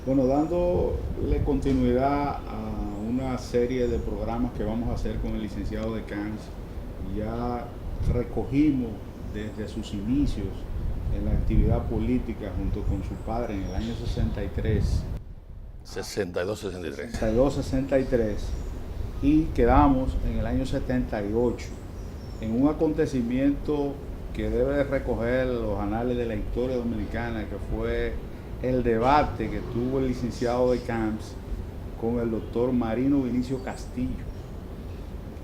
Bueno, dándole continuidad a una serie de programas que vamos a hacer con el licenciado de Camps, ya recogimos desde sus inicios en la actividad política junto con su padre en el año 63, 62-63. 62-63, y quedamos en el año 78 en un acontecimiento que debe recoger los anales de la historia dominicana, que fue el debate que tuvo el licenciado de Camps con el doctor Marino Vinicio Castillo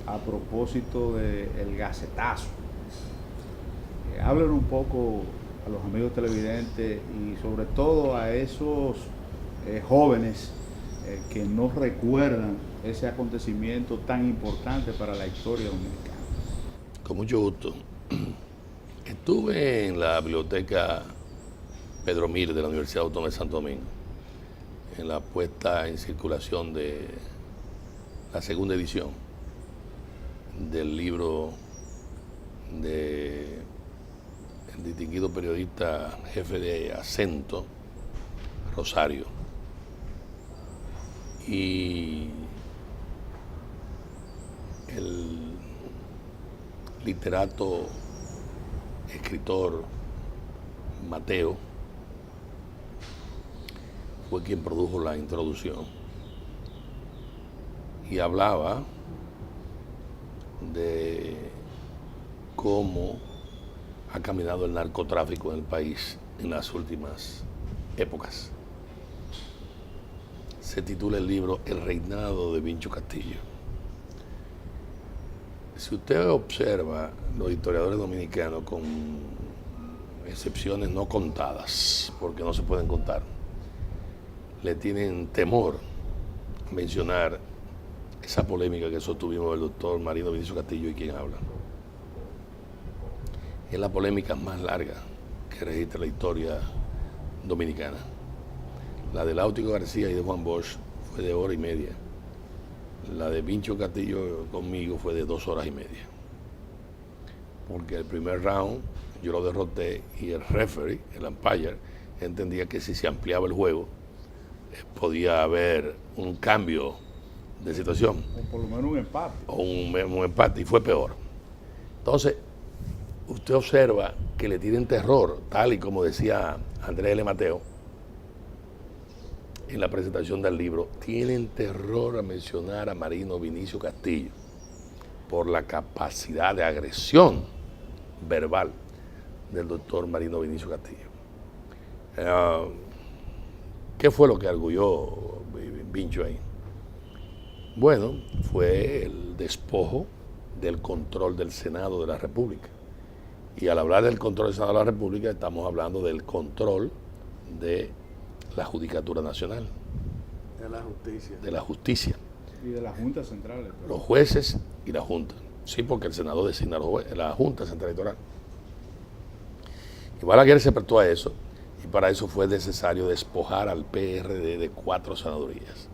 a propósito del gacetazo. Hablen un poco a los amigos televidentes y sobre todo a esos jóvenes que no recuerdan ese acontecimiento tan importante para la historia dominicana. Con mucho gusto. Estuve en la biblioteca Pedro Mir de la Universidad Autónoma de Santo Domingo, en la puesta en circulación de la segunda edición del libro del distinguido periodista jefe de Acento, Rosario. Y el literato, escritor Mateo fue quien produjo la introducción y hablaba de cómo ha caminado el narcotráfico en el país en las últimas épocas. Se titula el libro El reinado de Vincho Castillo. Si usted observa los historiadores dominicanos, con excepciones no contadas, porque no se pueden contar, le tienen temor a mencionar esa polémica que sostuvimos el doctor Marino Vinicio Castillo y quien habla. Es la polémica más larga que registra la historia dominicana. La de Láutico García y de Juan Bosch fue de 1 hora y media. La de Vincho Castillo conmigo fue de 2 horas y media. Porque el primer round yo lo derroté y el referee, el umpire, entendía que si se ampliaba el juego podía haber un cambio de situación. O por lo menos un empate. O un empate, y fue peor. Entonces, usted observa que le tienen terror, tal y como decía Andrés L. Mateo en la presentación del libro, tienen terror a mencionar a Marino Vinicio Castillo por la capacidad de agresión verbal del doctor Marino Vinicio Castillo. ¿Qué fue lo que arguyó Vincho ahí? Bueno, fue el despojo del control del Senado de la República. Y al hablar del control del Senado de la República, estamos hablando del control de la Judicatura Nacional. De la justicia. De la justicia. Y de las juntas centrales. Los jueces y la Junta. Sí, porque el Senado designa la Junta Central Electoral. Y Balaguer se prestó a eso, y para eso fue necesario despojar al PRD de 4 senadurías.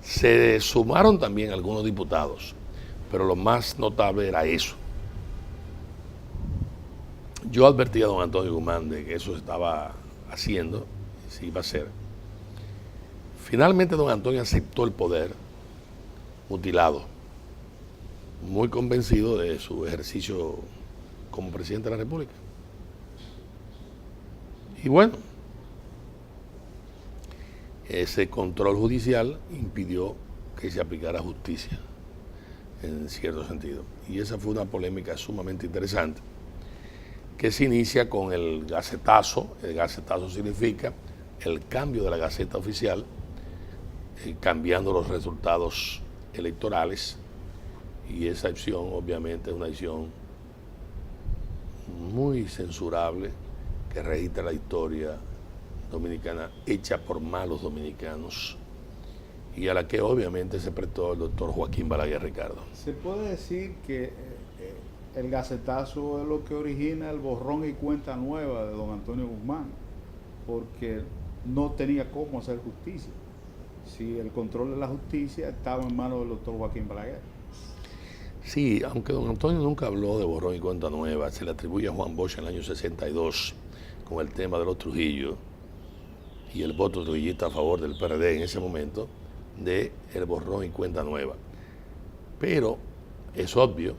Se sumaron también algunos diputados, pero lo más notable era eso. Yo advertí a don Antonio Guzmán de que eso se estaba haciendo, y se iba a hacer. Finalmente don Antonio aceptó el poder mutilado, muy convencido de su ejercicio como presidente de la República. Y bueno, ese control judicial impidió que se aplicara justicia en cierto sentido. Y esa fue una polémica sumamente interesante, que se inicia con el gacetazo. El gacetazo significa el cambio de la Gaceta Oficial, cambiando los resultados electorales, y esa acción obviamente es una acción muy censurable que registra la historia dominicana, hecha por malos dominicanos, y a la que obviamente se prestó el doctor Joaquín Balaguer Ricardo. Se puede decir que el gacetazo es lo que origina el borrón y cuenta nueva de don Antonio Guzmán, porque no tenía cómo hacer justicia si el control de la justicia estaba en manos del doctor Joaquín Balaguer. Sí, aunque don Antonio nunca habló de borrón y cuenta nueva, se le atribuye a Juan Bosch en el año 62 con el tema de los Trujillo. y el voto trujillista a favor del PRD en ese momento de el borrón y cuenta nueva. Pero es obvio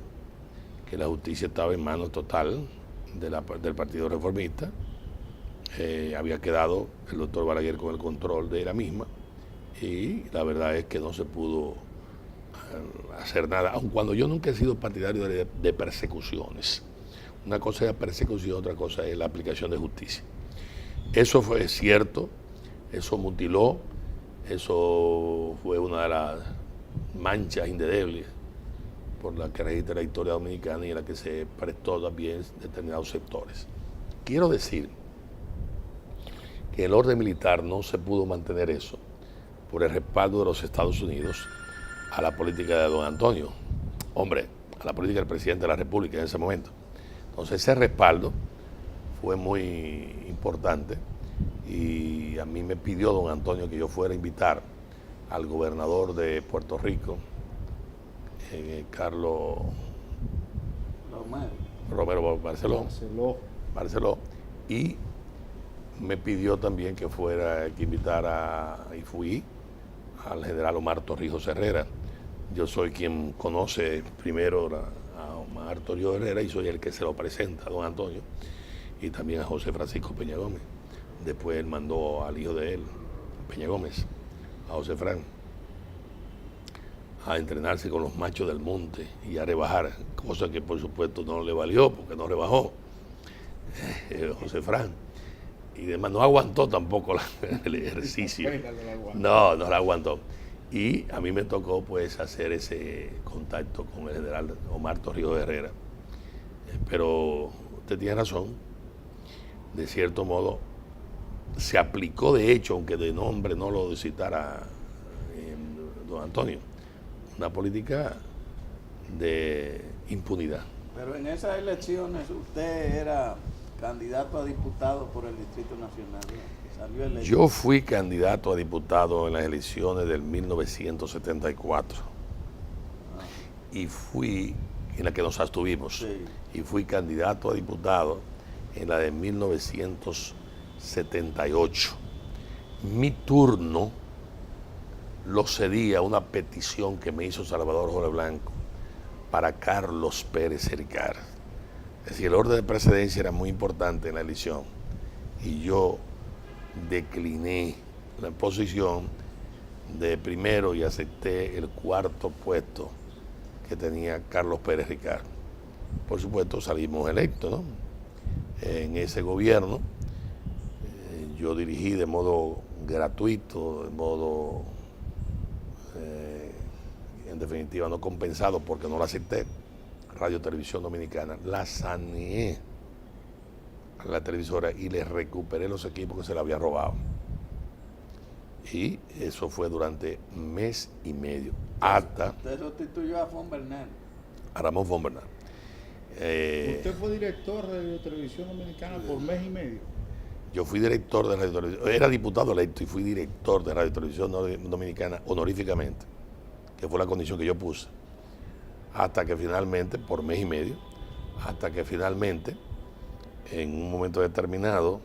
que la justicia estaba en manos total del Partido Reformista. Había quedado el doctor Balaguer con el control de la misma y la verdad es que no se pudo hacer nada, aun cuando yo nunca he sido partidario de persecuciones. Una cosa es la persecución, otra cosa es la aplicación de justicia. Eso fue cierto, eso mutiló, eso fue una de las manchas indelebles por la que registra la historia dominicana y en la que se prestó también determinados sectores. Quiero decir que el orden militar no se pudo mantener eso por el respaldo de los Estados Unidos a la política de don Antonio, hombre, a la política del presidente de la República en ese momento. Entonces ese respaldo fue muy importante y a mí me pidió don Antonio que yo fuera a invitar al gobernador de Puerto Rico, Carlos Romero Barceló, y me pidió también que invitara, y fui, al general Omar Torrijos Herrera. Yo soy quien conoce primero a Omar Torrijos Herrera y soy el que se lo presenta a don Antonio y también a José Francisco Peña Gómez. Después él mandó al hijo de él, Peña Gómez, a José Fran, a entrenarse con los machos del monte y a rebajar, cosa que por supuesto no le valió porque no rebajó José Fran. Y además no aguantó tampoco el ejercicio. No la aguantó. Y a mí me tocó pues hacer ese contacto con el general Omar Torrijos Herrera. Pero usted tiene razón, de cierto modo se aplicó de hecho, aunque de nombre no lo citara don Antonio, una política de impunidad. Pero en esas elecciones usted era candidato a diputado por el Distrito Nacional. Salió electo. Yo fui candidato a diputado en las elecciones del 1974 y fui, en la que nos abstuvimos, Sí. y fui candidato a diputado en la de 1978. Mi turno lo cedí a una petición que me hizo Salvador Jorge Blanco para Carlos Pérez Ricard. Es decir, el orden de precedencia era muy importante en la elección y yo decliné la posición de primero y acepté el cuarto puesto que tenía Carlos Pérez Ricard. Por supuesto salimos electos, ¿no? En ese gobierno yo dirigí de modo gratuito, de modo en definitiva no compensado porque no lo acepté, Radio Televisión Dominicana. La saneé a la televisora y le recuperé los equipos que se le había robado. Y eso fue durante mes y medio, hasta... Usted sustituyó a Fon Bernal. A Ramón Fon Bernal. Usted fue director de Radio Televisión Dominicana por mes y medio. Yo fui director de Radio Televisión, era diputado electo y fui director de Radio Televisión Dominicana honoríficamente, que fue la condición que yo puse, hasta que finalmente, por mes y medio, hasta que finalmente, en un momento determinado,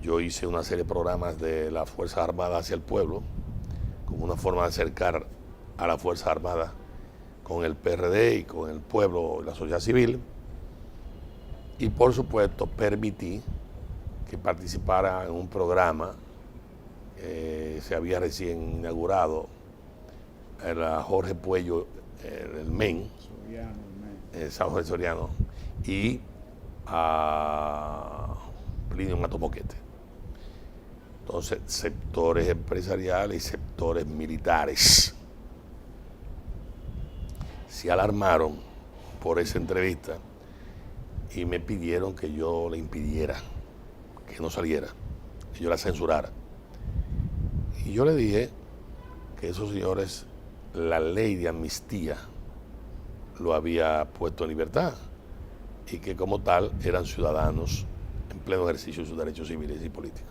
yo hice una serie de programas de las Fuerzas Armadas hacia el pueblo, como una forma de acercar a las Fuerzas Armadas con el PRD y con el pueblo y la sociedad civil, y por supuesto permití que participara en un programa que se había recién inaugurado, era Jorge Puello, el MEN, San Jorge Soriano, y a Plinio Mato Moquete. Entonces, sectores empresariales y sectores militares se alarmaron por esa entrevista y me pidieron que yo le impidiera, que no saliera, que yo la censurara. Y yo le dije que esos señores, la ley de amnistía lo había puesto en libertad y que como tal eran ciudadanos en pleno ejercicio de sus derechos civiles y políticos.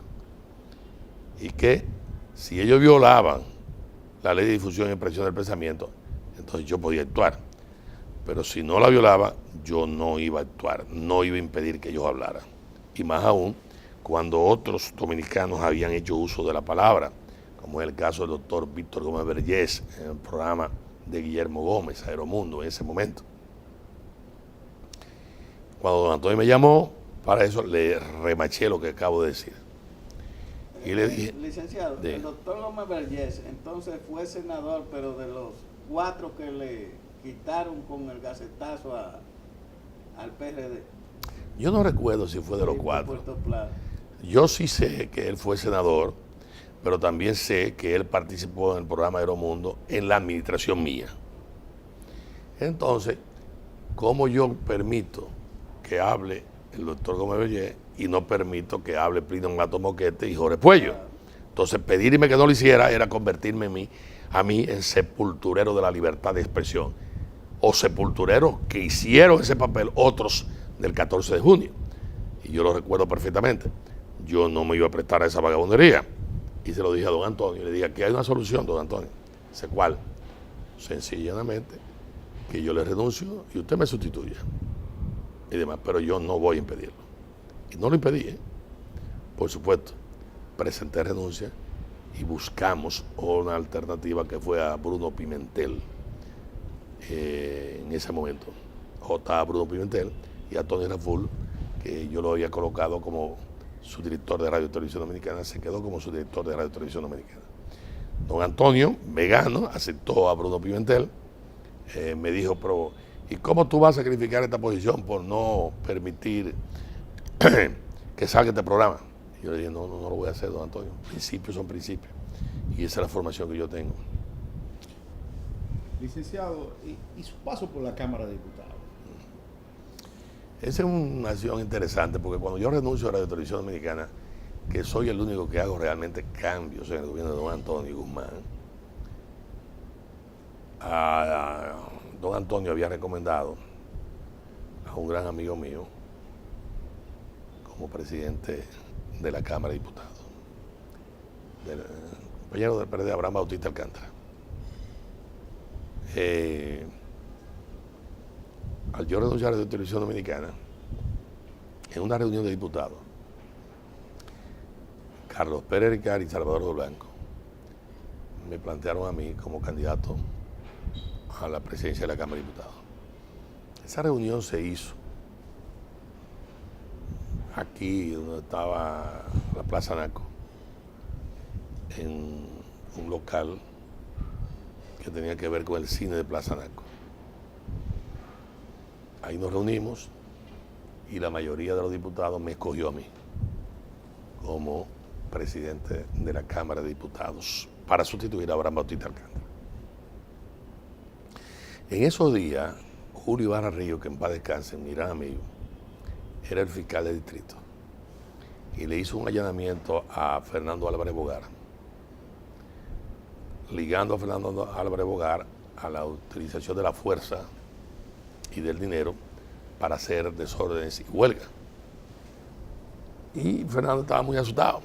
Y que si ellos violaban la ley de difusión y expresión del pensamiento, entonces yo podía actuar. Pero si no la violaba, yo no iba a actuar, no iba a impedir que ellos hablaran. Y más aún, cuando otros dominicanos habían hecho uso de la palabra, como es el caso del doctor Víctor Gómez Vergés en el programa de Guillermo Gómez, Aeromundo, en ese momento. Cuando don Antonio me llamó, para eso le remaché lo que acabo de decir. Y le dije... Licenciado, el doctor Gómez Vergés entonces fue senador, pero de los 4 que le quitaron con el gacetazo al PRD. Yo no recuerdo si fue de los 4. Yo sí sé que él fue senador, pero también sé que él participó en el programa Aeromundo en la administración mía. Entonces, ¿cómo yo permito que hable el doctor Gómez Vergés y no permito que hable Plinio Mato Moquete y Jorge Puello? Entonces, pedirme que no lo hiciera era convertirme a mí en sepulturero de la libertad de expresión, o sepulturero que hicieron ese papel otros del 14 de junio. Y yo lo recuerdo perfectamente. Yo no me iba a prestar a esa vagabundería. Y se lo dije a don Antonio. Le dije, aquí hay una solución, don Antonio. Dice, ¿cuál? Sencillamente que yo le renuncio y usted me sustituya. Y demás, pero yo no voy a impedirlo. Y no lo impedí, ¿eh? Por supuesto. Presenté renuncia y buscamos una alternativa que fue a Bruno Pimentel en ese momento. J. Bruno Pimentel y a Tony Raful, que yo lo había colocado como subdirector de Radio y Televisión Dominicana, se quedó como subdirector de Radio y Televisión Dominicana. Don Antonio, vegano, aceptó a Bruno Pimentel, me dijo, pero ¿y cómo tú vas a sacrificar esta posición por no permitir que salga este programa? Y yo le dije, no lo voy a hacer, don Antonio. Principios son principios. Y esa es la formación que yo tengo. Licenciado, ¿y su paso por la Cámara de Diputados? Esa es una acción interesante, porque cuando yo renuncio a Radio Televisión Dominicana, que soy el único que hago realmente cambios en el gobierno de don Antonio Guzmán, don Antonio había recomendado a un gran amigo mío como presidente de la Cámara de Diputados, del compañero del PRD, Abraham Bautista Alcántara. Al yo renunciar a la Televisión Dominicana, en una reunión de diputados, Carlos Pérez Ricard y Salvador Blanco me plantearon a mí como candidato a la presidencia de la Cámara de Diputados. Esa reunión se hizo aquí, donde estaba la Plaza Naco, en un local que tenía que ver con el cine de Plaza Naco. Ahí nos reunimos y la mayoría de los diputados me escogió a mí como presidente de la Cámara de Diputados para sustituir a Abraham Bautista Alcántara. En esos días, Julio Ibarra Río, que en paz descanse, mi gran amigo, era el fiscal de distrito y le hizo un allanamiento a Fernando Álvarez Bogar, ligando a Fernando Álvarez Bogar a la utilización de la fuerza y del dinero para hacer desórdenes y huelga. Y Fernando estaba muy asustado.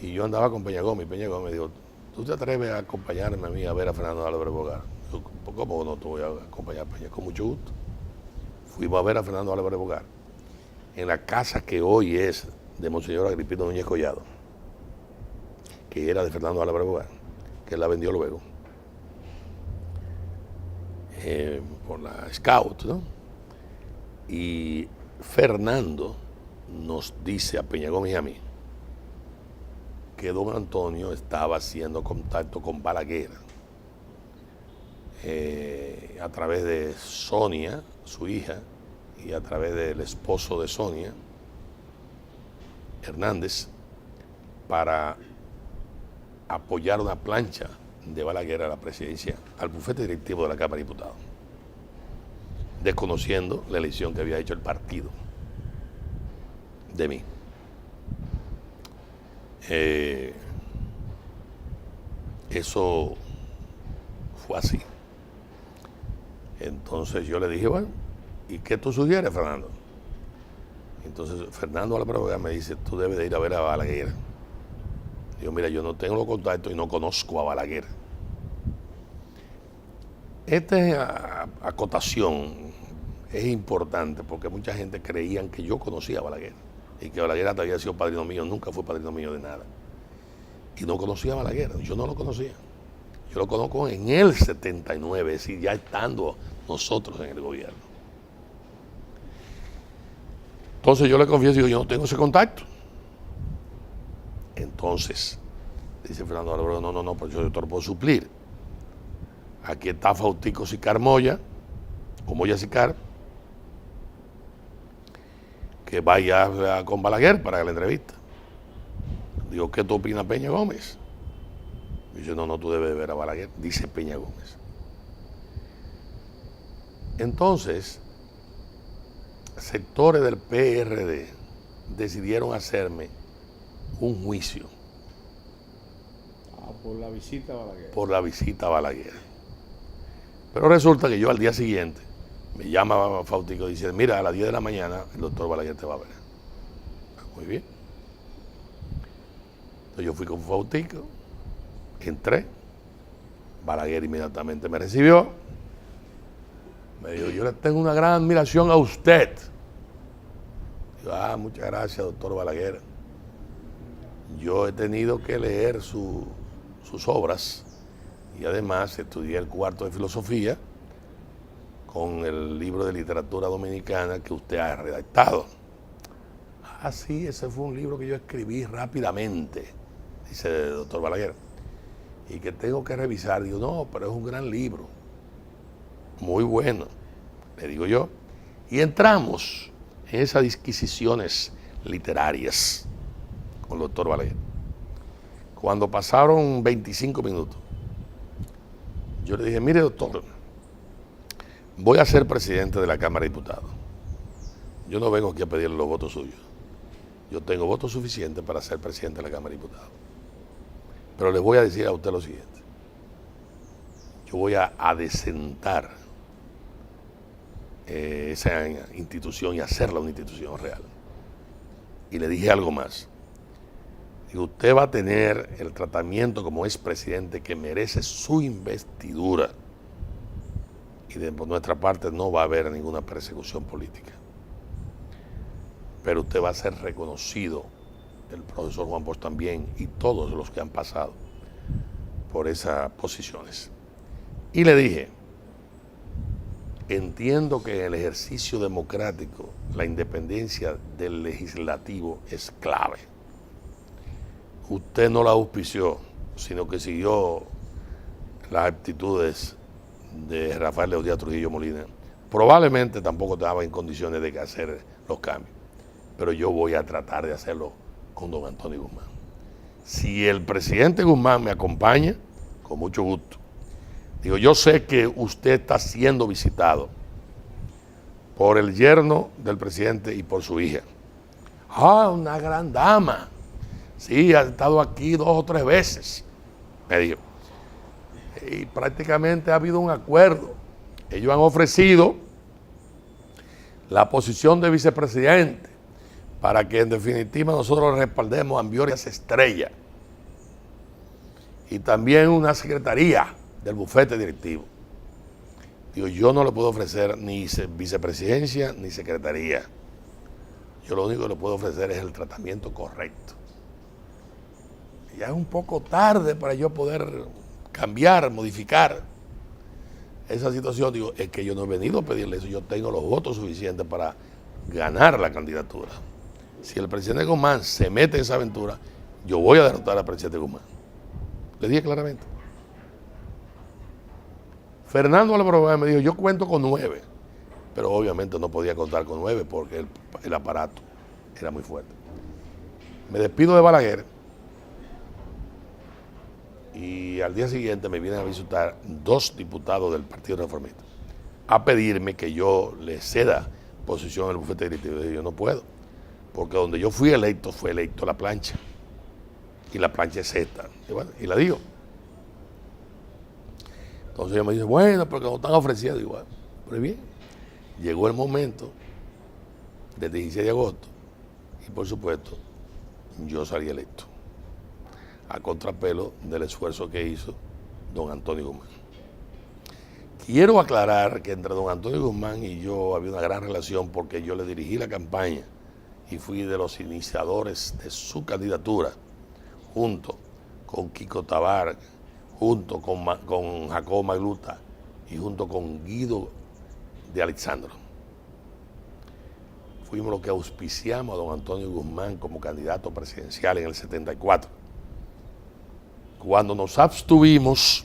Y yo andaba con Peña Gómez, y Peña Gómez me dijo, ¿tú te atreves a acompañarme a mí a ver a Fernando Álvarez Bogar? Yo, ¿cómo no te voy a acompañar, Peña? Con mucho gusto. Fuimos a ver a Fernando Álvarez Bogar en la casa que hoy es de Monseñor Agripino Núñez Collado, que era de Fernando Álvarez Bogar, que él la vendió luego. Por la Scout, ¿no? Y Fernando nos dice a Peña Gómez y a mí que don Antonio estaba haciendo contacto con Balaguer a través de Sonia, su hija, y a través del esposo de Sonia, Hernández, para apoyar una plancha de Balaguer a la presidencia, al bufete directivo de la Cámara de Diputados, desconociendo la elección que había hecho el partido de mí. Eso fue así. Entonces yo le dije, bueno, ¿y qué tú sugieres, Fernando? Entonces Fernando Álvarez me dice, tú debes de ir a ver a Balaguer. Digo, mira, yo no tengo los contactos y no conozco a Balaguer. Esta acotación es importante porque mucha gente creía que yo conocía a Balaguer. y que Balaguer hasta había sido padrino mío, nunca fue padrino mío de nada. Y no conocía a Balaguer, yo no lo conocía. Yo lo conozco en el 79, es decir, ya estando nosotros en el gobierno. Entonces yo le confieso, digo, yo no tengo ese contacto. Entonces, dice Fernando Álvaro, no, pues yo te lo puedo suplir. Aquí está Fautico Sicar Moya, o Moya Sicar, que vaya con Balaguer para la entrevista. Digo, ¿qué tú opinas, Peña Gómez? Dice, no, tú debes de ver a Balaguer, dice Peña Gómez. Entonces, sectores del PRD decidieron hacerme un juicio. Por la visita a Balaguer. Por la visita a Balaguer. Pero resulta que yo al día siguiente me llama Fautico y dice, mira, a las 10 de la mañana el doctor Balaguer te va a ver. Muy bien. Entonces yo fui con Fautico, entré, Balaguer inmediatamente me recibió, me dijo, yo le tengo una gran admiración a usted. Digo, muchas gracias, doctor Balaguer. Yo he tenido que leer sus obras y además estudié el cuarto de filosofía con el libro de literatura dominicana que usted ha redactado. Sí, ese fue un libro que yo escribí rápidamente, dice el doctor Balaguer, y que tengo que revisar. Digo, no, pero es un gran libro, muy bueno, le digo yo. Y entramos en esas disquisiciones literarias con el doctor Balaguer. Cuando pasaron 25 minutos, yo le dije, mire doctor, voy a ser presidente de la Cámara de Diputados. Yo no vengo aquí a pedirle los votos suyos. Yo tengo votos suficientes para ser presidente de la Cámara de Diputados. Pero les voy a decir a usted lo siguiente. Yo voy a adecentar esa institución y hacerla una institución real. Y le dije algo más. Y usted va a tener el tratamiento como expresidente que merece su investidura. Y de nuestra parte no va a haber ninguna persecución política. Pero usted va a ser reconocido, el profesor Juan Bosch también, y todos los que han pasado por esas posiciones. Y le dije, entiendo que en el ejercicio democrático la independencia del legislativo es clave. Usted no la auspició, sino que siguió las actitudes de Rafael Leónidas Trujillo Molina. Probablemente tampoco estaba en condiciones de hacer los cambios, pero yo voy a tratar de hacerlo con don Antonio Guzmán. Si el presidente Guzmán me acompaña, con mucho gusto. Digo, yo sé que usted está siendo visitado por el yerno del presidente y por su hija. Una gran dama. Sí, ha estado aquí 2 o 3 veces, me dijo. Y prácticamente ha habido un acuerdo. Ellos han ofrecido la posición de vicepresidente para que en definitiva nosotros respaldemos a Ambiorix Estrella y también una secretaría del bufete directivo. Digo, yo no le puedo ofrecer ni vicepresidencia ni secretaría. Yo lo único que le puedo ofrecer es el tratamiento correcto. Ya es un poco tarde para yo poder cambiar, modificar esa situación. Digo, es que yo no he venido a pedirle eso, yo tengo los votos suficientes para ganar la candidatura. Si el presidente Guzmán se mete en esa aventura, yo voy a derrotar al presidente Guzmán. Le dije claramente. Fernando Álvaro me dijo, yo cuento con 9, pero obviamente no podía contar con 9 porque el aparato era muy fuerte. Me despido de Balaguer y al día siguiente me vienen a visitar 2 diputados del Partido Reformista a pedirme que yo le ceda posición en el bufete directivo. Y yo no puedo, porque donde yo fui electo fue electo la plancha, y la plancha es esta, y, bueno, y la digo. Entonces ella me dice, bueno, porque no están ofreciendo. Digo, bueno, pues bien, llegó el momento del 16 de agosto y por supuesto yo salí electo, a contrapelo del esfuerzo que hizo don Antonio Guzmán. Quiero aclarar que entre don Antonio Guzmán y yo había una gran relación porque yo le dirigí la campaña y fui de los iniciadores de su candidatura, junto con Kiko Tabar, junto con Jacobo Magluta y junto con Guido de Alexandro. Fuimos los que auspiciamos a don Antonio Guzmán como candidato presidencial en el 74. Cuando nos abstuvimos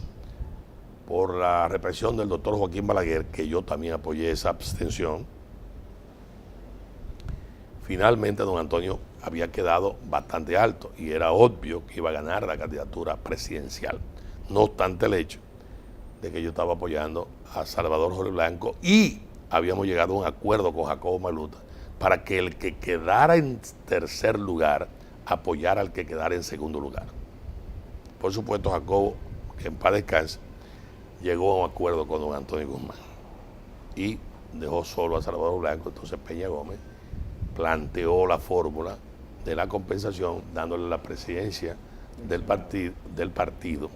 por la represión del doctor Joaquín Balaguer, que yo también apoyé esa abstención, finalmente don Antonio había quedado bastante alto y era obvio que iba a ganar la candidatura presidencial. No obstante el hecho de que yo estaba apoyando a Salvador Jorge Blanco y habíamos llegado a un acuerdo con Jacobo Magluta para que el que quedara en tercer lugar apoyara al que quedara en segundo lugar. Por supuesto, Jacobo, que en paz descanse, llegó a un acuerdo con don Antonio Guzmán y dejó solo a Salvador Blanco. Entonces Peña Gómez planteó la fórmula de la compensación, dándole la presidencia del partido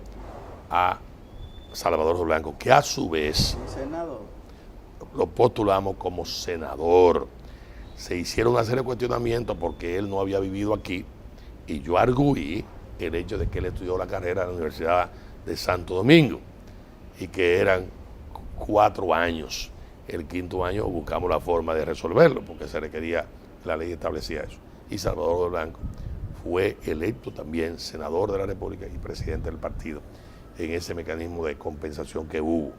a Salvador Blanco, que a su vez lo postulamos como senador. Se hicieron una serie de cuestionamientos porque él no había vivido aquí y yo arguí el hecho de que él estudió la carrera en la Universidad de Santo Domingo y que eran 4 años. El 5.º año buscamos la forma de resolverlo porque se requería, la ley establecía eso. Y Salvador Blanco fue electo también senador de la República y presidente del partido en ese mecanismo de compensación que hubo.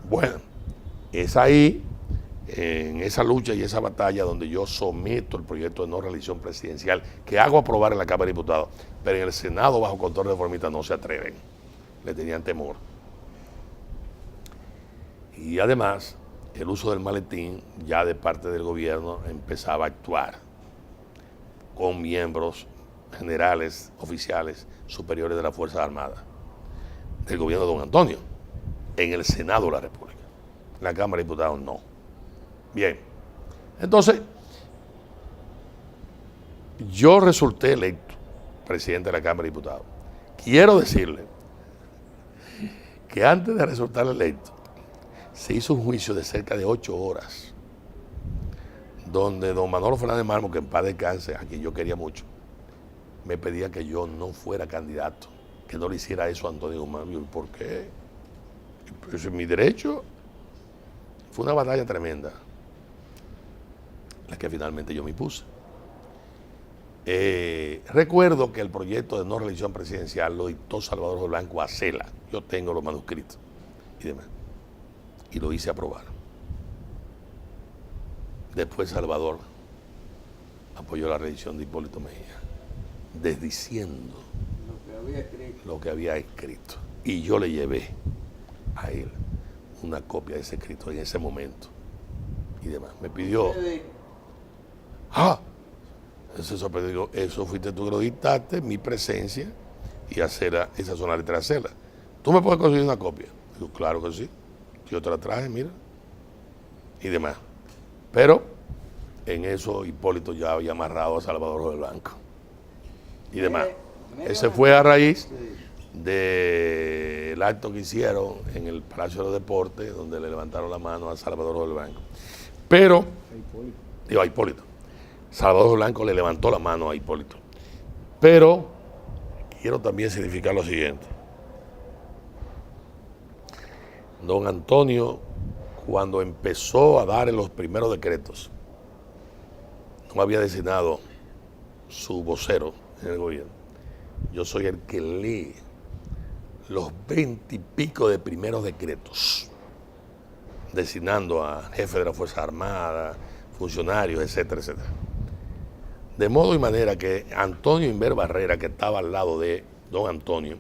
Bueno, es ahí, en esa lucha y esa batalla, donde yo someto el proyecto de no reelección presidencial que hago aprobar en la Cámara de Diputados, pero en el Senado bajo control reformista no se atreven, le tenían temor. Y además, el uso del maletín ya de parte del gobierno empezaba a actuar con miembros generales, oficiales, superiores de las Fuerzas Armadas, del gobierno de don Antonio, en el Senado de la República. En la Cámara de Diputados no. Bien, entonces, yo resulté electo presidente de la Cámara de Diputados. Quiero decirle que antes de resultar electo, se hizo un juicio de cerca de 8 horas, donde don Manolo Fernández Mármol, que en paz descanse, a quien yo quería mucho, me pedía que yo no fuera candidato, que no le hiciera eso a Antonio Guzmán. Yo, ¿por qué? Eso es mi derecho. Fue una batalla tremenda, la que finalmente yo me puse. Recuerdo que el proyecto de no reelección presidencial lo dictó Salvador Jorge Blanco a Cela. Yo tengo los manuscritos y demás. Y lo hice aprobar. Después Salvador apoyó la reelección de Hipólito Mejía, desdiciendo lo que había escrito. Y yo le llevé a él una copia de ese escrito en ese momento y demás. Me pidió, se sorprendió, digo, eso fuiste tú que lo dictaste, mi presencia, y hacer esa son las letras Cela. ¿Tú me puedes conseguir una copia? Digo, claro que sí. Yo te la traje, mira, y demás. Pero en eso Hipólito ya había amarrado a Salvador Jorge Blanco y demás. Ese fue a raíz del acto que hicieron en el Palacio de los Deportes, donde le levantaron la mano a Salvador Jorge Blanco. Pero, digo, a Hipólito. Salvador Jorge Blanco le levantó la mano a Hipólito. Pero quiero también significar lo siguiente. Don Antonio, cuando empezó a dar los primeros decretos, no había designado su vocero en el gobierno. Yo soy el que lee los 20 y pico de primeros decretos, designando a jefe de la Fuerza Armada, funcionarios, etcétera, etcétera. De modo y manera que Antonio Inver Barrera, que estaba al lado de don Antonio,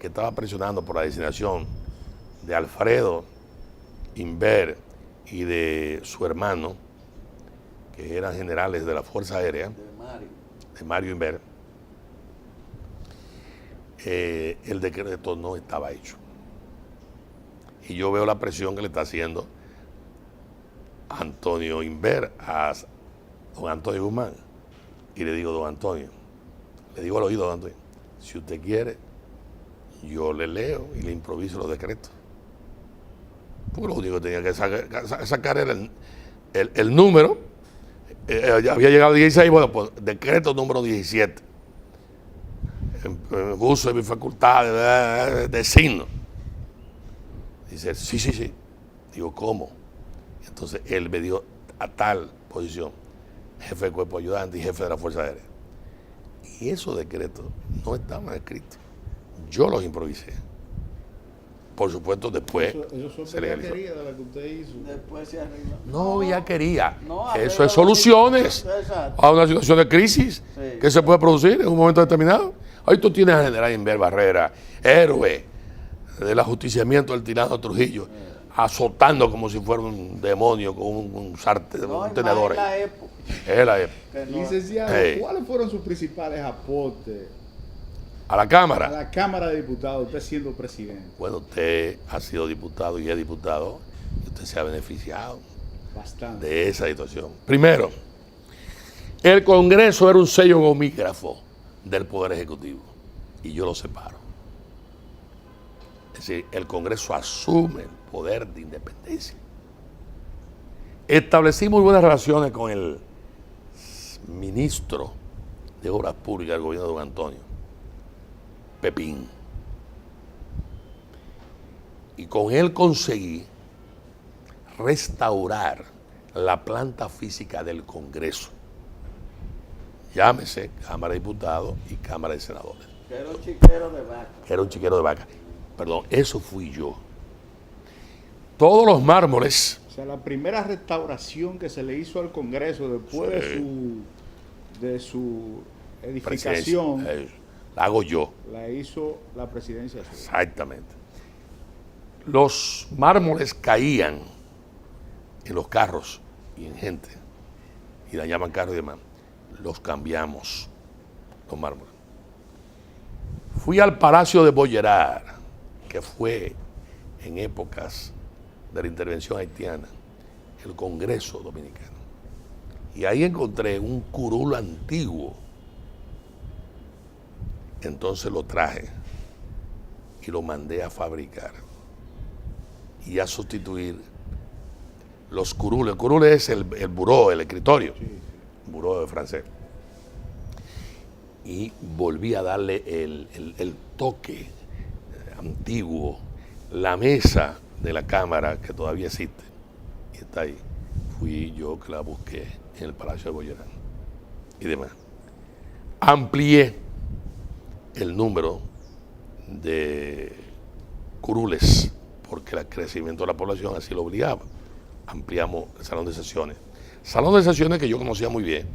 que estaba presionando por la designación de Alfredo Inver y de su hermano, que eran generales de la Fuerza Aérea, de Mario Inver, el decreto no estaba hecho. Y yo veo la presión que le está haciendo Antonio Inver a don Antonio Guzmán. Y le digo, don Antonio, le digo al oído, don Antonio, si usted quiere, yo le leo y le improviso los decretos. Porque lo único que tenía que sacar era el número, había llegado 16, bueno, pues decreto número 17. En uso de mi facultad de signo. Dice, sí. Digo, ¿cómo? Entonces él me dio a tal posición, jefe del cuerpo ayudante y jefe de la Fuerza Aérea. Y esos decretos no estaban escritos. Yo los improvisé. Por supuesto, después Eso se legalizó. de la que usted hizo. Después se arregló. No, ya quería. No, Eso es soluciones Exacto. a una situación de crisis Sí. que se puede producir en un momento determinado. Ahí tú tienes al general Inver Barrera, héroe del ajusticiamiento del tirano Trujillo, azotando como si fuera un demonio con un tenedor. En la ahí. época. Es la época. Que no- Licenciado, Hey. ¿cuáles fueron sus principales aportes A la a Cámara. la Cámara de Diputados, usted siendo presidente? Bueno, usted ha sido diputado y es diputado y usted se ha beneficiado Bastante. de esa situación. Primero, el Congreso era un sello gomígrafo del Poder Ejecutivo y yo lo separo. Es decir, el Congreso asume el poder de independencia. Establecí muy buenas relaciones con el ministro de Obras Públicas del gobierno de don Antonio, Pepín. Y con él conseguí restaurar la planta física del Congreso. Llámese Cámara de Diputados y Cámara de Senadores. Que era un chiquero de vaca. Que era un chiquero de vaca. Perdón, eso fui yo. Todos los mármoles, O sea, la primera restauración que se le hizo al Congreso después de su edificación presidencia, la hago yo. la hizo la presidencia suya. Exactamente. Los mármoles caían en los carros y en gente y dañaban carros y demás. Los cambiamos, los mármoles. Fui al Palacio de Bollerar, que fue en épocas de la intervención haitiana, el Congreso Dominicano. Y ahí encontré un curul antiguo. Entonces lo traje y lo mandé a fabricar y a sustituir los curules. El curul es el buró, el escritorio, buró de francés. Y volví a darle el toque antiguo, la mesa de la Cámara que todavía existe y está ahí. Fui yo que la busqué en el Palacio de Bollerán y demás. Amplié el número de curules porque el crecimiento de la población así lo obligaba. Ampliamos el salón de sesiones. Salón de sesiones que yo conocía muy bien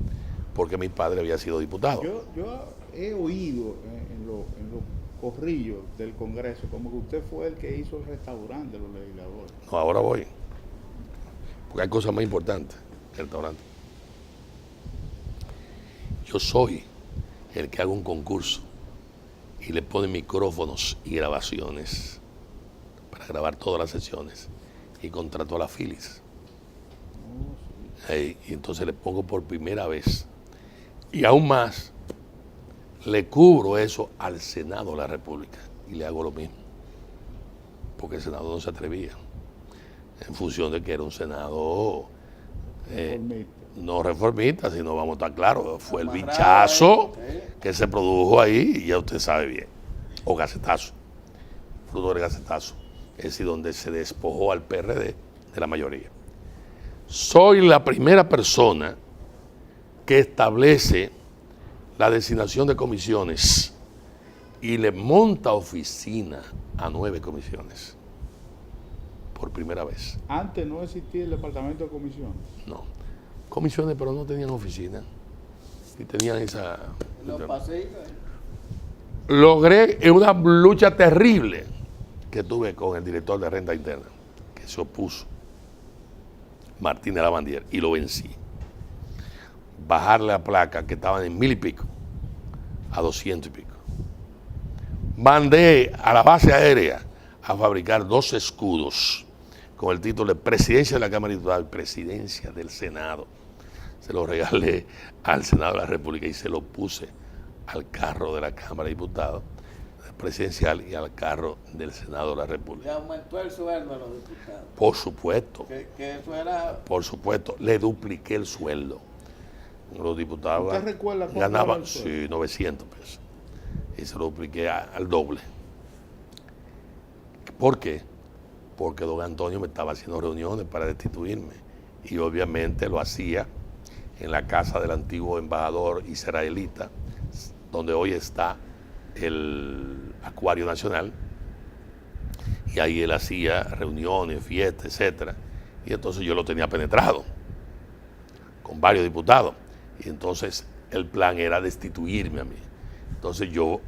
porque mi padre había sido diputado. Yo he oído en los corrillos del Congreso como que usted fue el que hizo el restaurante de los legisladores. No, ahora voy. Porque hay cosas más importantes que el restaurante. Yo soy el que hago un concurso y le pone micrófonos y grabaciones para grabar todas las sesiones y contrato a la Philips. Y entonces le pongo por primera vez y aún más le cubro eso al Senado de la República y le hago lo mismo porque el Senado no se atrevía en función de que era un Senado no reformista, sino vamos a estar claros, fue el bichazo que se produjo ahí y ya usted sabe bien, o gacetazo, fruto del gacetazo, es decir, donde se despojó al PRD de la mayoría. Soy la primera persona que establece la designación de comisiones y le monta oficina a 9 comisiones, por primera vez. Antes no existía el departamento de comisiones. No, comisiones, pero no tenían oficina. Y tenían esa... Los pasillos. Logré en una lucha terrible que tuve con el director de Renta Interna, que se opuso, Martínez Lavandier, y lo vencí. Bajarle la placa, que estaban en 1000 y pico, a 200 y pico. Mandé a la base aérea a fabricar 2 escudos con el título de Presidencia de la Cámara de Diputados y Presidencia del Senado. Se lo regalé al Senado de la República y se lo puse al carro de la Cámara de Diputados presidencial y al carro del Senado de la República. Ya aumentó el sueldo a los diputados. Por supuesto, Que eso era... por supuesto, le dupliqué el sueldo. Los diputados ¿Usted recuerda cuánto ganaban, era el sueldo? sí, 900 pesos. Y se lo dupliqué al doble. ¿Por qué? Porque don Antonio me estaba haciendo reuniones para destituirme. Y obviamente lo hacía en la casa del antiguo embajador israelita, donde hoy está el Acuario Nacional. Y ahí él hacía reuniones, fiestas, etcétera. Y entonces yo lo tenía penetrado con varios diputados. Y entonces el plan era destituirme a mí. Entonces yo,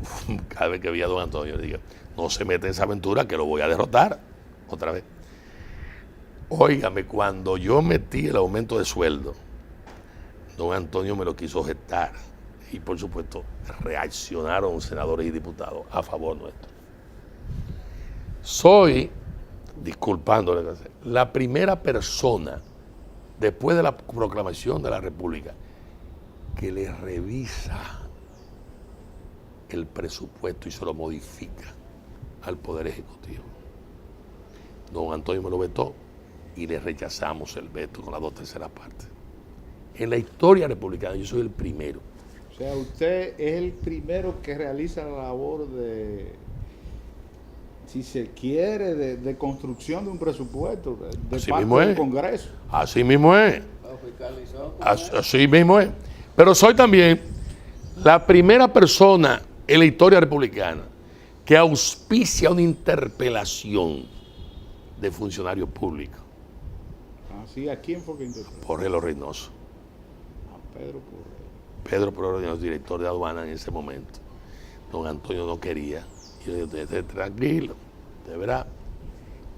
cada vez que veía a don Antonio, le digo, no se mete en esa aventura que lo voy a derrotar otra vez. Óigame, cuando yo metí el aumento de sueldo, don Antonio me lo quiso objetar. Y por supuesto, reaccionaron senadores y diputados a favor nuestro. Soy, disculpándole, la primera persona, después de la proclamación de la República, que le revisa el presupuesto y se lo modifica al Poder Ejecutivo. Don Antonio me lo vetó y le rechazamos el veto con las 2/3 partes. En la historia republicana yo soy el primero. O sea, usted es el primero que realiza la labor de, si se quiere, de construcción de un presupuesto de Así parte mismo del es. Congreso. Así mismo es. Lo fiscalizó con Así mismo es. Pero soy también la primera persona en la historia republicana que auspicia una interpelación de funcionarios públicos Así, ¿a quién fue que interpretó? Porrelo Reynoso. A Pedro Porrelo. Pedro Porrelo Reynoso, director de aduana en ese momento. Don Antonio no quería. Y yo dije, "Usted tranquilo, de verdad".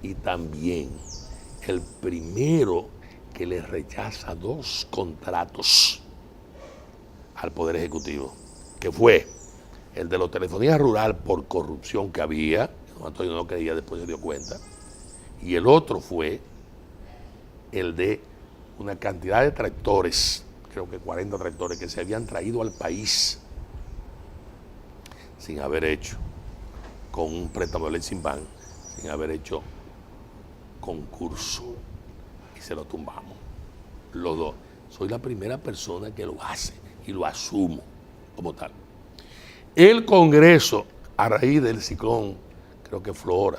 Y también el primero que le rechaza 2 contratos al Poder Ejecutivo, que fue el de la telefonía rural por corrupción que había, don Antonio no quería, después se dio cuenta, y el otro fue el de una cantidad de tractores, creo que 40 tractores, que se habían traído al país sin haber hecho, con un préstamo del Eximbank, sin haber hecho concurso, y se lo tumbamos, los dos. Soy la primera persona que lo hace y lo asumo como tal. El Congreso, a raíz del ciclón, creo que Flora,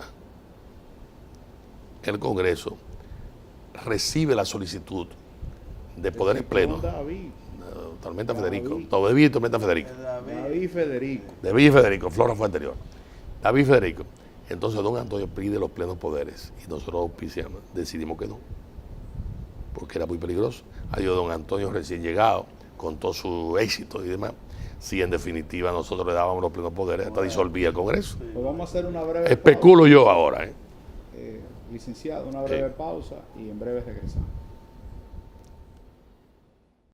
el Congreso recibe la solicitud de poderes plenos. David. Tormenta David. Federico. David y Tormenta Federico. David Federico. David y Federico, Flora fue anterior. David y Federico. Entonces don Antonio pide los plenos poderes y nosotros auspiciamos, decidimos que no, porque era muy peligroso. Adiós don Antonio recién llegado, con todo su éxito y demás. Si en definitiva nosotros le dábamos los plenos poderes, hasta disolvía el Congreso. Pues vamos a hacer una breve Especulo yo ahora. pausa. Licenciado, una breve pausa y en breve regresamos.